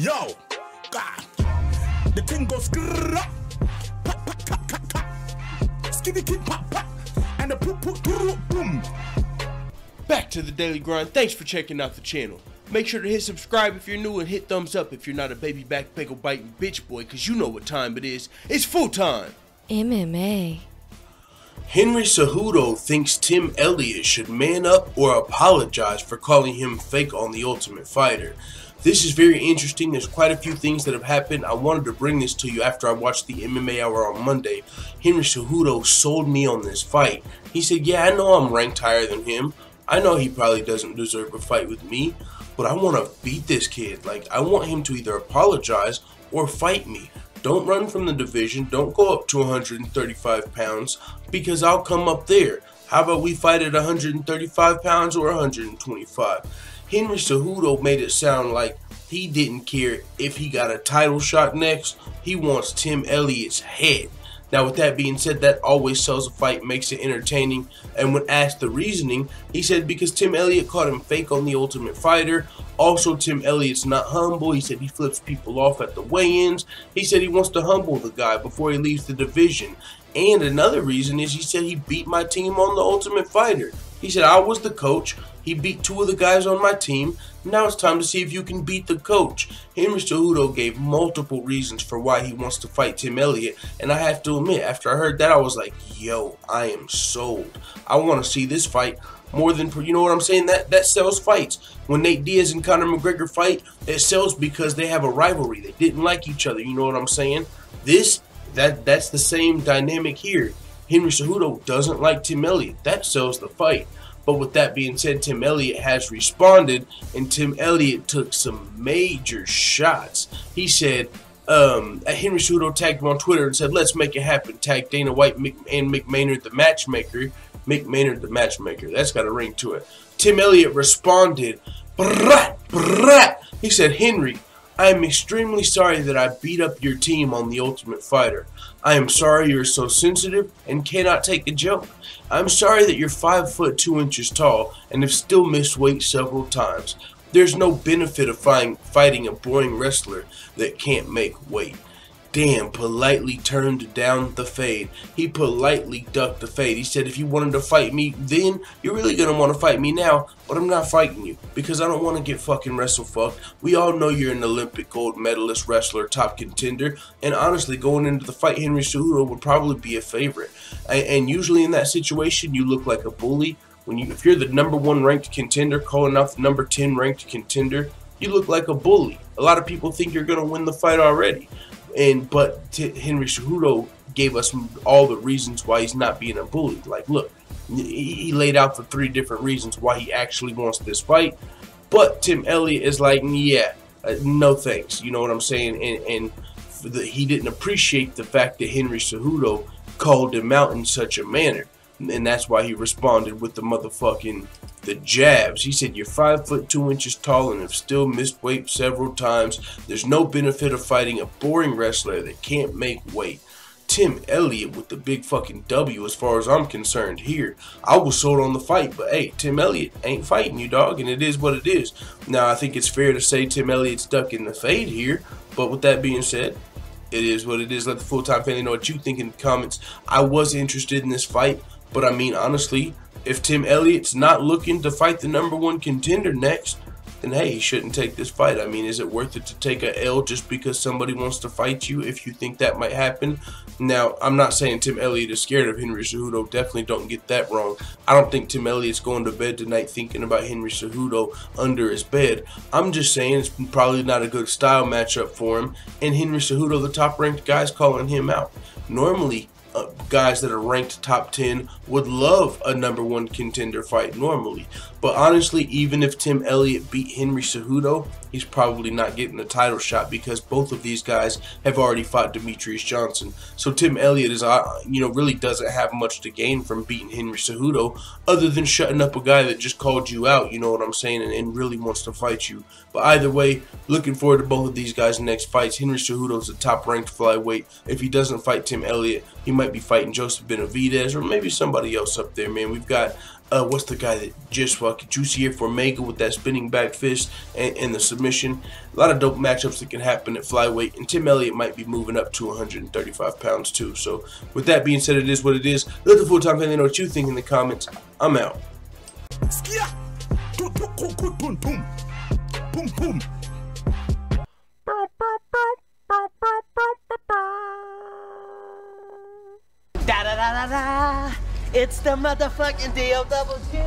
Yo, God, the thing goes pop, pop, pop, pop, pop. Skitty kid pop, pop, and the poop, poop, poop, boom. Back to the daily grind. Thanks for checking out the channel. Make sure to hit subscribe if you're new and hit thumbs up if you're not a baby back bagel biting bitch boy, cause you know what time it is. It's full time. MMA. Henry Cejudo thinks Tim Elliott should man up or apologize for calling him fake on The Ultimate Fighter. This is very interesting. There's quite a few things that have happened. I wanted to bring this to you after I watched the MMA Hour on Monday. Henry Cejudo sold me on this fight. He said, yeah, I know I'm ranked higher than him. I know he probably doesn't deserve a fight with me, but I want to beat this kid. Like, I want him to either apologize or fight me. Don't run from the division. Don't go up to 135 pounds because I'll come up there. How about we fight at 135 pounds or 125? Henry Cejudo made it sound like he didn't care if he got a title shot next. He wants Tim Elliott's head. Now, with that being said, that always sells a fight, makes it entertaining. And when asked the reasoning, he said because Tim Elliott called him fake on The Ultimate Fighter. Also, Tim Elliott's not humble. He said he flips people off at the weigh-ins. He said he wants to humble the guy before he leaves the division. And another reason is he said he beat my team on The Ultimate Fighter. He said I was the coach. He beat two of the guys on my team. Now it's time to see if you can beat the coach. Henry Cejudo gave multiple reasons for why he wants to fight Tim Elliott. And I have to admit, after I heard that, I was like, yo, I am sold. I want to see this fight more than, you know what I'm saying? That sells fights. When Nate Diaz and Conor McGregor fight, it sells because they have a rivalry. They didn't like each other. You know what I'm saying? That's the same dynamic here. Henry Cejudo doesn't like Tim Elliott. That sells the fight. But with that being said, Tim Elliott has responded, and Tim Elliott took some major shots. He said, Henry Cejudo tagged him on Twitter and said, let's make it happen. Tagged Dana White and Mick Maynard the matchmaker. Mick Maynard the matchmaker. That's got a ring to it. Tim Elliott responded, brat, brat. He said, Henry, I am extremely sorry that I beat up your team on The Ultimate Fighter. I am sorry you're so sensitive and cannot take a joke. I'm sorry that you're 5 foot 2 inches tall and have still missed weight several times. There's no benefit of fighting a boring wrestler that can't make weight. Damn, politely turned down the fade. He politely ducked the fade. He said, if you wanted to fight me then, you're really going to want to fight me now, but I'm not fighting you because I don't want to get fucking wrestle fucked. We all know you're an Olympic gold medalist wrestler, top contender, and honestly, going into the fight, Henry Cejudo would probably be a favorite. And usually in that situation, you look like a bully. If you're the #1 ranked contender calling out the number 10 ranked contender, you look like a bully. A lot of people think you're going to win the fight already. But Henry Cejudo gave us all the reasons why he's not being a bully. Like, look, he laid out the 3 different reasons why he actually wants this fight. But Tim Elliott is like, yeah, no thanks. You know what I'm saying? And he didn't appreciate the fact that Henry Cejudo called him out in such a manner. And that's why he responded with the jabs. He said, you're 5 foot 2 inches tall and have still missed weight several times. There's no benefit of fighting a boring wrestler that can't make weight. Tim Elliott with the big fucking W as far as I'm concerned here. I was sold on the fight, but hey, Tim Elliott ain't fighting you, dog, and it is what it is. Now, I think it's fair to say Tim Elliott's ducking the fade here, but with that being said, it is what it is. Let the full-time family know what you think in the comments. I was interested in this fight, but I mean, honestly, if Tim Elliott's not looking to fight the #1 contender next, then hey, he shouldn't take this fight. I mean, is it worth it to take a L just because somebody wants to fight you if you think that might happen? Now, I'm not saying Tim Elliott is scared of Henry Cejudo. Definitely don't get that wrong. I don't think Tim Elliott's going to bed tonight thinking about Henry Cejudo under his bed. I'm just saying it's probably not a good style matchup for him. And Henry Cejudo, the top-ranked guy, is calling him out. Normally, guys that are ranked top 10 would love a #1 contender fight normally. But honestly, even if Tim Elliott beat Henry Cejudo, he's probably not getting a title shot because both of these guys have already fought Demetrius Johnson. So Tim Elliott is, really doesn't have much to gain from beating Henry Cejudo other than shutting up a guy that just called you out, you know what I'm saying, and really wants to fight you. But either way, looking forward to both of these guys' next fights. Henry Cejudo's a top-ranked flyweight. If he doesn't fight Tim Elliott, he might be fighting Joseph Benavidez or maybe somebody else up there, man. We've got what's the guy that just fucking Juicy for Omega with that spinning back fist and the submission. A lot of dope matchups that can happen at flyweight, and Tim Elliott might be moving up to 135 pounds too. So with that being said, it is what it is. Let the full-time family know what you think in the comments. I'm out. Da da da da da. It's the motherfucking D-O-double-G.